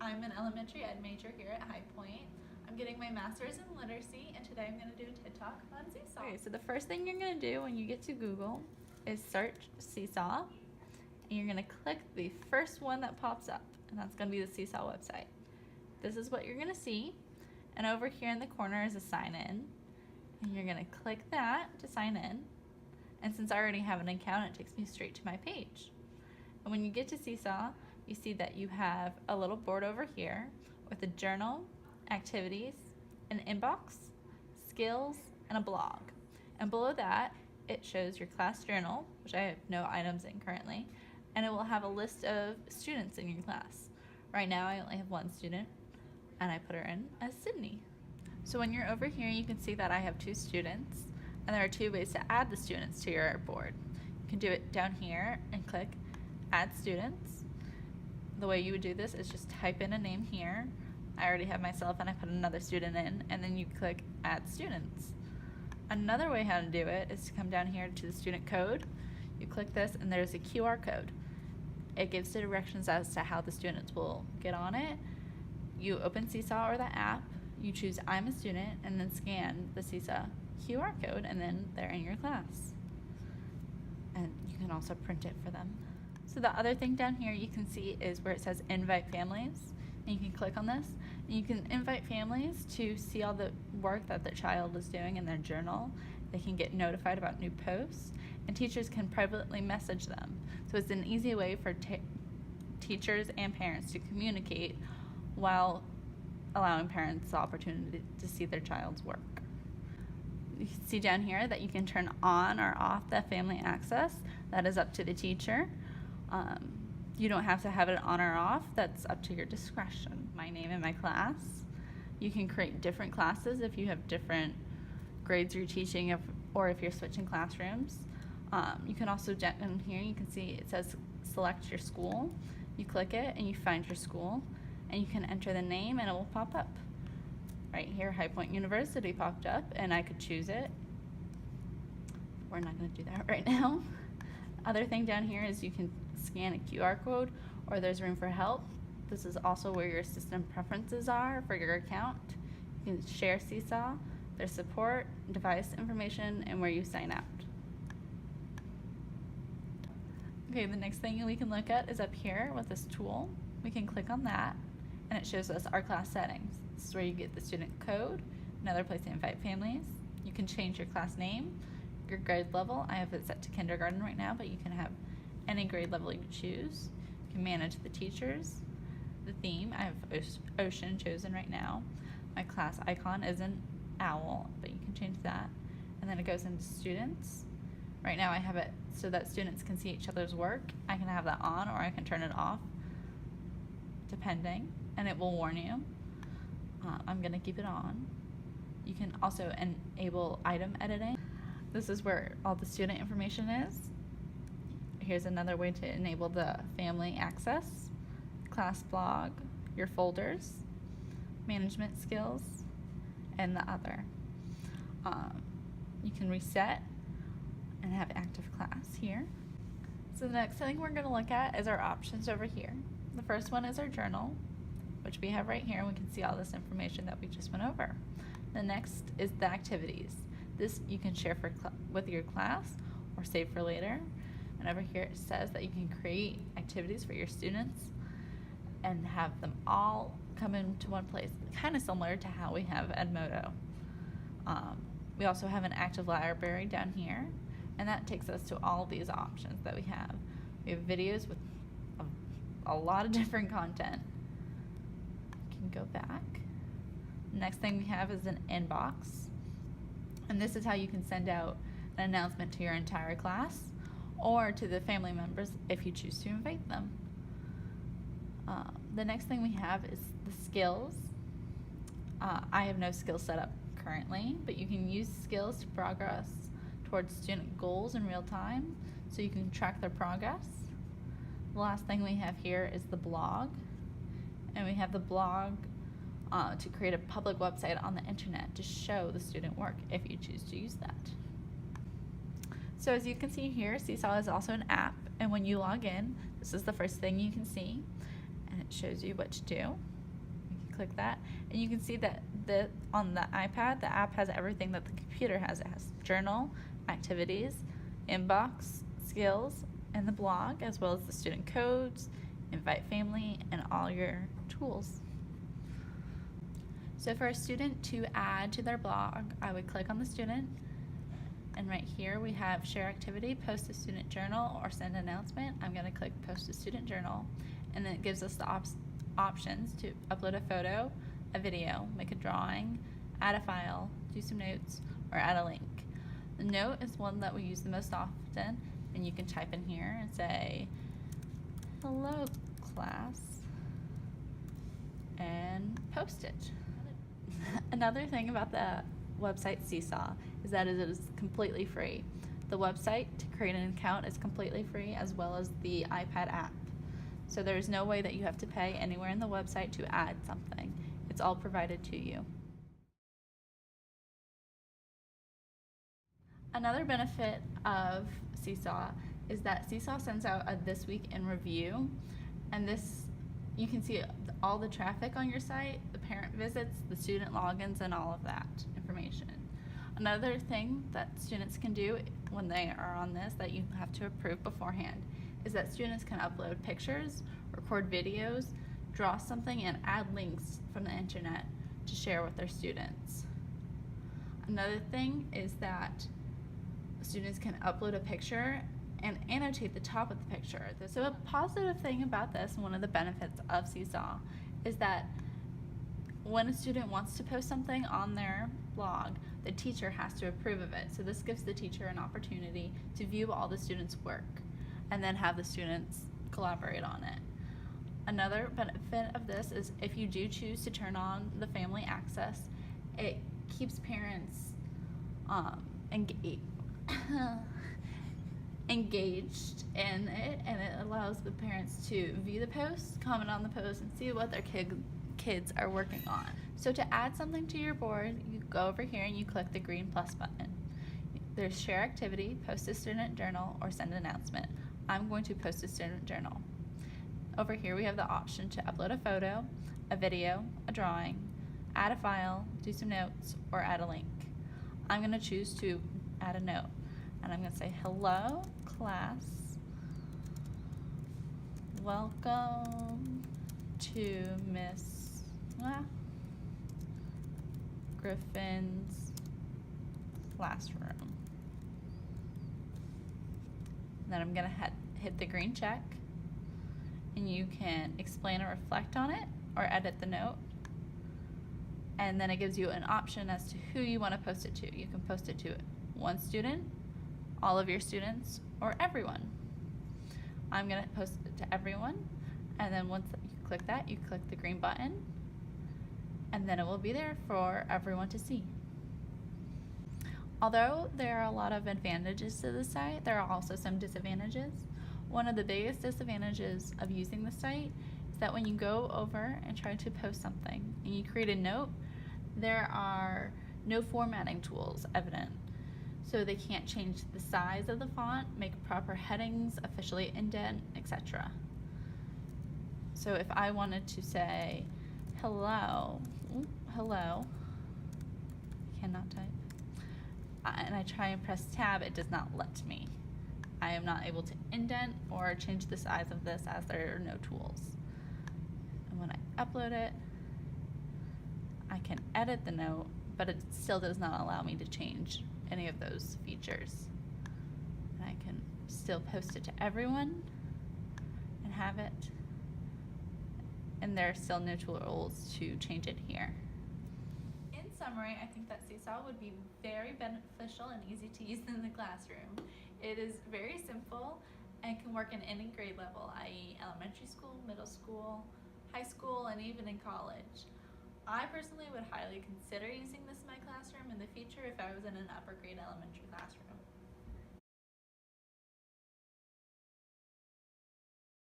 I'm an elementary ed major here at High Point. I'm getting my master's in literacy, and today I'm going to do a TED Talk on Seesaw. Okay, so the first thing you're going to do when you get to Google is search Seesaw, and you're going to click the first one that pops up, and that's going to be the Seesaw website. This is what you're going to see, and over here in the corner is a sign in, and you're going to click that to sign in, and since I already have an account, it takes me straight to my page. And when you get to Seesaw, you see that you have a little board over here with a journal, activities, an inbox, skills, and a blog. And below that, it shows your class journal, which I have no items in currently, and it will have a list of students in your class. Right now, I only have one student, and I put her in as Sydney. So when you're over here, you can see that I have 2 students, and there are 2 ways to add the students to your board. You can do it down here and click Add Students. The way you would do this is just type in a name here. I already have myself and I put another student in, and then you click Add Students. Another way how to do it is to come down here to the student code. You click this and there's a QR code. It gives the directions as to how the students will get on it. You open Seesaw or the app, you choose I'm a student, and then scan the Seesaw QR code, and then they're in your class. And you can also print it for them. So the other thing down here you can see is where it says invite families, and you can click on this, and you can invite families to see all the work that their child is doing in their journal. They can get notified about new posts, and teachers can privately message them. So it's an easy way for teachers and parents to communicate while allowing parents the opportunity to see their child's work. You can see down here that you can turn on or off the family access. That is up to the teacher. You don't have to have it on or off. That's up to your discretion. My name and my class. You can create different classes if you have different grades you're teaching, or if you're switching classrooms. You can also, down here you can see it says select your school. You click it and you find your school, and you can enter the name and it will pop up. Right here, High Point University popped up, and I could choose it. We're not going to do that right now. Other thing down here is you can scan a QR code, or there's room for help. This is also where your system preferences are for your account. You can share Seesaw, their support, device information, and where you sign out. Okay, the next thing we can look at is up here with this tool. We can click on that, and it shows us our class settings. This is where you get the student code, another place to invite families. You can change your class name, your grade level. I have it set to kindergarten right now, but you can have any grade level you choose. You can manage the teachers, the theme. I have ocean chosen right now. My class icon is an owl, but you can change that. And then it goes into students. Right now I have it so that students can see each other's work. I can have that on, or I can turn it off, depending, and it will warn you. I'm gonna keep it on. You can also enable item editing. This is where all the student information is. Here's another way to enable the family access, class blog, your folders, management skills, and the other. You can reset and have active class here. So the next thing we're going to look at is our options over here. The first one is our journal, which we have right here, and we can see all this information that we just went over. The next is the activities. This you can share with your class or save for later. And over here it says that you can create activities for your students and have them all come into one place, kind of similar to how we have Edmodo. We also have an active library down here, and that takes us to all these options that we have. We have videos with a lot of different content. You can go back. Next thing we have is an inbox, and this is how you can send out an announcement to your entire class or to the family members if you choose to invite them. The next thing we have is the skills. I have no skills set up currently, but you can use skills to progress towards student goals in real time, so you can track their progress. The last thing we have here is the blog, and we have the blog to create a public website on the internet to show the student work if you choose to use that. So as you can see here, Seesaw is also an app, and when you log in, this is the first thing you can see, and it shows you what to do. click that, and you can see that on the iPad, the app has everything that the computer has. It has journal, activities, inbox, skills, and the blog, as well as the student codes, invite family, and all your tools. So for a student to add to their blog, I would click on the student, and right here we have share activity, post a student journal, or send an announcement. I'm going to click post a student journal, and then it gives us the options to upload a photo, a video, make a drawing, add a file, do some notes, or add a link. The note is one that we use the most often, and you can type in here and say, hello class, and post it. Another thing about the website Seesaw is that it is completely free. The website to create an account is completely free, as well as the iPad app. So there's no way that you have to pay anywhere in the website to add something. It's all provided to you. Another benefit of Seesaw is that Seesaw sends out a This Week in Review, and this you can see all the traffic on your site, the parent visits, the student logins, and all of that information. Another thing that students can do when they are on this that you have to approve beforehand is that students can upload pictures, record videos, draw something, and add links from the internet to share with their students. Another thing is that students can upload a picture and annotate the top of the picture. So a positive thing about this, and one of the benefits of Seesaw, is that when a student wants to post something on their blog, the teacher has to approve of it. So this gives the teacher an opportunity to view all the students' work and then have the students collaborate on it. Another benefit of this is if you do choose to turn on the family access, it keeps parents engaged in it, and it allows the parents to view the post, comment on the post, and see what their kids are working on. So to add something to your board, you go over here and you click the green plus button. There's share activity, post a student journal, or send an announcement. I'm going to post a student journal. Over here we have the option to upload a photo, a video, a drawing, add a file, do some notes, or add a link. I'm going to choose to add a note, and I'm going to say, hello class, welcome to Miss Griffin's classroom. Then I'm going to hit the green check, and you can explain or reflect on it or edit the note. And then it gives you an option as to who you want to post it to. You can post it to one student, all of your students, or everyone. I'm going to post it to everyone, and then once you click that, you click the green button, and then it will be there for everyone to see. Although there are a lot of advantages to the site, there are also some disadvantages. One of the biggest disadvantages of using the site is that when you go over and try to post something and you create a note, there are no formatting tools evident. So they can't change the size of the font, make proper headings, officially indent, etc. So if I wanted to say hello, cannot type, and I try and press tab, it does not let me. I am not able to indent or change the size of this as there are no tools. And when I upload it, I can edit the note, but it still does not allow me to change any of those features. And I can still post it to everyone and have it, and there are still no tools to change it here. In summary, I think that Seesaw would be very beneficial and easy to use in the classroom. It is very simple and can work in any grade level, i.e. elementary school, middle school, high school, and even in college. I personally would highly consider using this in my classroom in the future if I was in an upper grade elementary classroom.